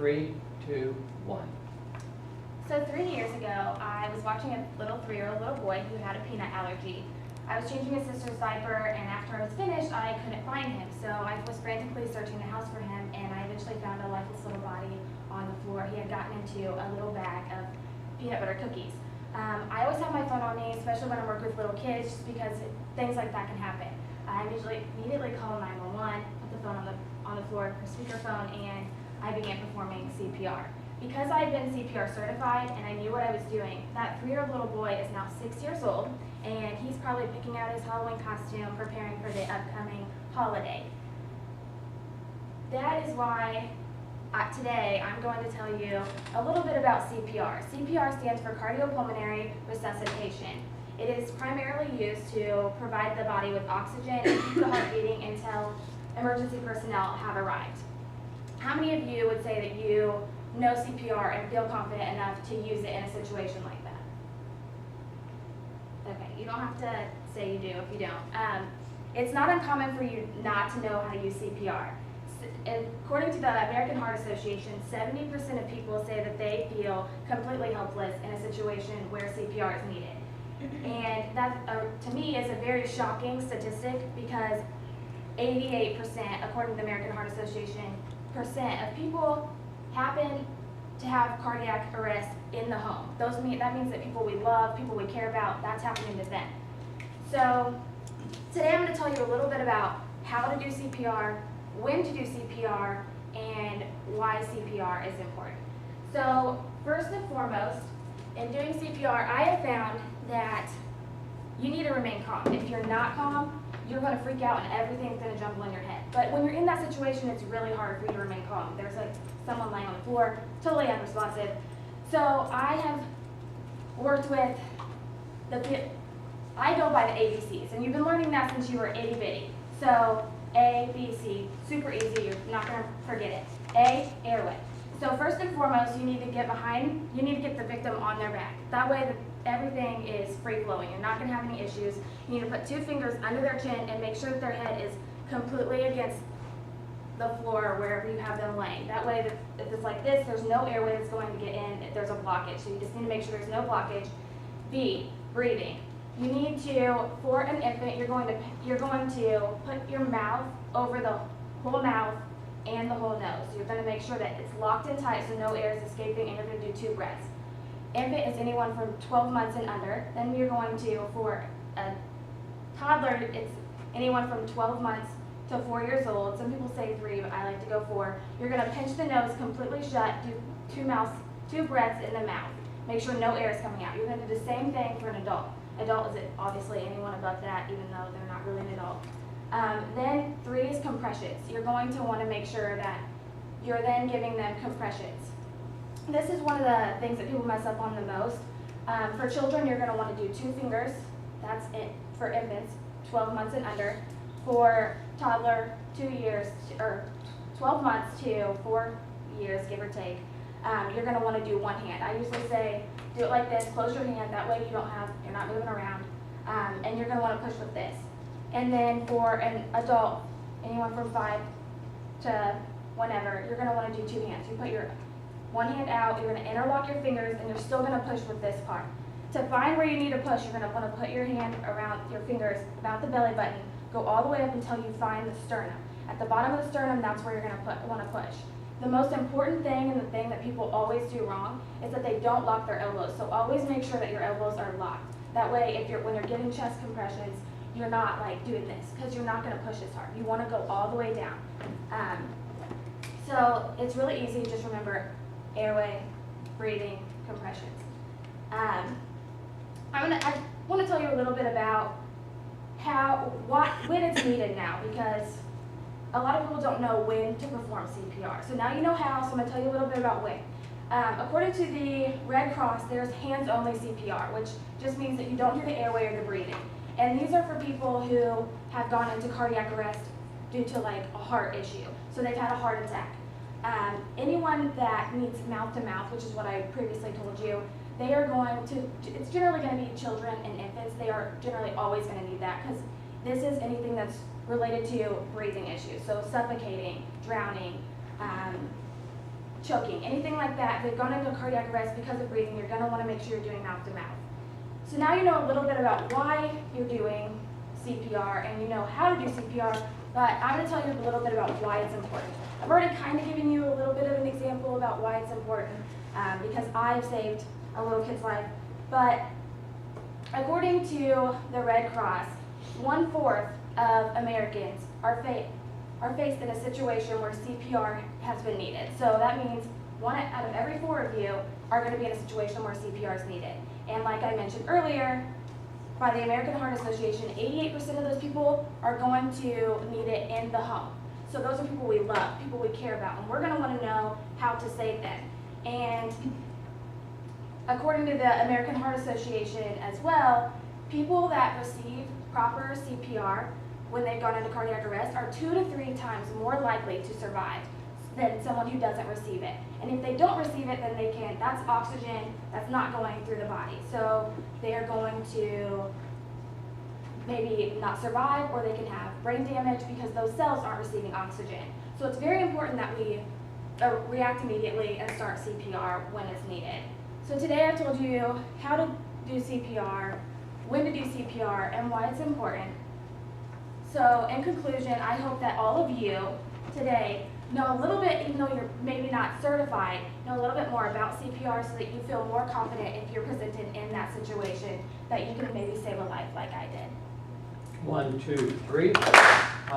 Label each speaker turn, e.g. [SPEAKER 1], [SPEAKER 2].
[SPEAKER 1] 3, 2, 1.
[SPEAKER 2] So 3 years ago, I was watching a little 3-year-old little boy who had a peanut allergy. I was changing his sister's diaper, and after I was finished, I couldn't find him. So I was frantically searching the house for him, and I eventually found a lifeless little body on the floor. He had gotten into a little bag of peanut butter cookies. I always have my phone on me, especially when I work with little kids, just because things like that can happen. I immediately call 911, put the phone on the floor for speakerphone, and I began performing CPR. Because I had been CPR certified and I knew what I was doing, that 3-year-old little boy is now 6 years old, and he's probably picking out his Halloween costume, preparing for the upcoming holiday. That is why today I'm going to tell you a little bit about CPR. CPR stands for cardiopulmonary resuscitation. It is primarily used to provide the body with oxygen and keep the heart beating until emergency personnel have arrived. How many of you would say that you know CPR and feel confident enough to use it in a situation like that? Okay, you don't have to say you do if you don't. It's not uncommon for you not to know how to use CPR. According to the American Heart Association, 70% of people say that they feel completely helpless in a situation where CPR is needed. And that, to me, is a very shocking statistic because 88%, according to the American Heart Association, of people happen to have cardiac arrest in the home. That means that people we love, people we care about, that's happening to them. So today I'm going to tell you a little bit about how to do CPR, when to do CPR, and why CPR is important. So first and foremost, in doing CPR, I have found that you need to remain calm. If you're not calm, you're going to freak out and everything's going to jumble in your head. But when you're in that situation, it's really hard for you to remain calm. There's like someone laying on the floor, totally unresponsive. So I have worked with I go by the ABCs, and you've been learning that since you were itty bitty. So A, B, C, super easy, you're not going to forget it. A, airway. So first and foremost, you need to get the victim on their back. That way everything is free flowing. You're not going to have any issues. You need to put 2 fingers under their chin and make sure that their head is completely against the floor or wherever you have them laying. That way, if it's like this, there's no airway that's going to get in. There's a blockage, so you just need to make sure there's no blockage. B, breathing. You need to, for an infant, you're going to put your mouth over the whole mouth and the whole nose. You're going to make sure that it's locked in tight so no air is escaping, and you're going to do 2 breaths. Infant is anyone from 12 months and under. Then you're going to, for a toddler, it's anyone from 12 months to 4 years old. Some people say 3, but I like to go 4. You're going to pinch the nose completely shut, do 2 breaths in the mouth. Make sure no air is coming out. You're going to do the same thing for an adult. Adult is obviously anyone above that, even though they're not really an adult. Then 3 is compressions. You're going to want to make sure that you're then giving them compressions. This is one of the things that people mess up on the most. For children, you're going to want to do 2 fingers. That's it for infants, 12 months and under. For toddler, 2 years, or 12 months to 4 years, give or take, you're going to want to do 1 hand. I usually say, do it like this, close your hand, that way you're not moving around, and you're going to want to push with this. And then for an adult, anyone from 5 to whenever, you're going to want to do 2 hands. You put your 1 hand out, you're going to interlock your fingers, and you're still going to push with this part. To find where you need to push, you're going to want to put your hand around your fingers, about the belly button, go all the way up until you find the sternum. At the bottom of the sternum, that's where you're going to want to push. The most important thing, and the thing that people always do wrong, is that they don't lock their elbows. So always make sure that your elbows are locked. That way, when you're getting chest compressions, you're not like doing this, because you're not going to push as hard. You want to go all the way down. So it's really easy. Just remember airway, breathing, compressions. I want to tell you a little bit about when it's needed now, because a lot of people don't know when to perform CPR. So now you know how, so I'm going to tell you a little bit about when. According to the Red Cross, there's hands-only CPR, which just means that you don't do the airway or the breathing. And these are for people who have gone into cardiac arrest due to like a heart issue. So they've had a heart attack. Anyone that needs mouth-to-mouth, which is what I previously told you, they are going to, it's generally going to be children and infants. They are generally always going to need that, because this is anything that's related to breathing issues. So suffocating, drowning, choking, anything like that. If they've gone into cardiac arrest because of breathing, you're going to want to make sure you're doing mouth to mouth. So now you know a little bit about why you're doing CPR and you know how to do CPR, but I'm going to tell you a little bit about why it's important. I've already kind of given you a little bit of an example about why it's important because I've saved a little kid's life, but according to the Red Cross, 1/4 of Americans are faced in a situation where CPR has been needed. So that means 1 out of every 4 of you are going to be in a situation where CPR is needed. And like I mentioned earlier, by the American Heart Association, 88% of those people are going to need it in the home. So those are people we love, people we care about, and we're going to want to know how to save them. And according to the American Heart Association as well, people that receive proper CPR when they've gone into cardiac arrest are 2 to 3 times more likely to survive than someone who doesn't receive it. And if they don't receive it, then that's oxygen that's not going through the body. So they are going to maybe not survive, or they can have brain damage because those cells aren't receiving oxygen. So it's very important that we react immediately and start CPR when it's needed. So today I told you how to do CPR, when to do CPR, and why it's important. So in conclusion, I hope that all of you today know a little bit, even though you're maybe not certified, know a little bit more about CPR so that you feel more confident if you're presented in that situation, that you can maybe save a life like I did.
[SPEAKER 1] 1, 2, 3.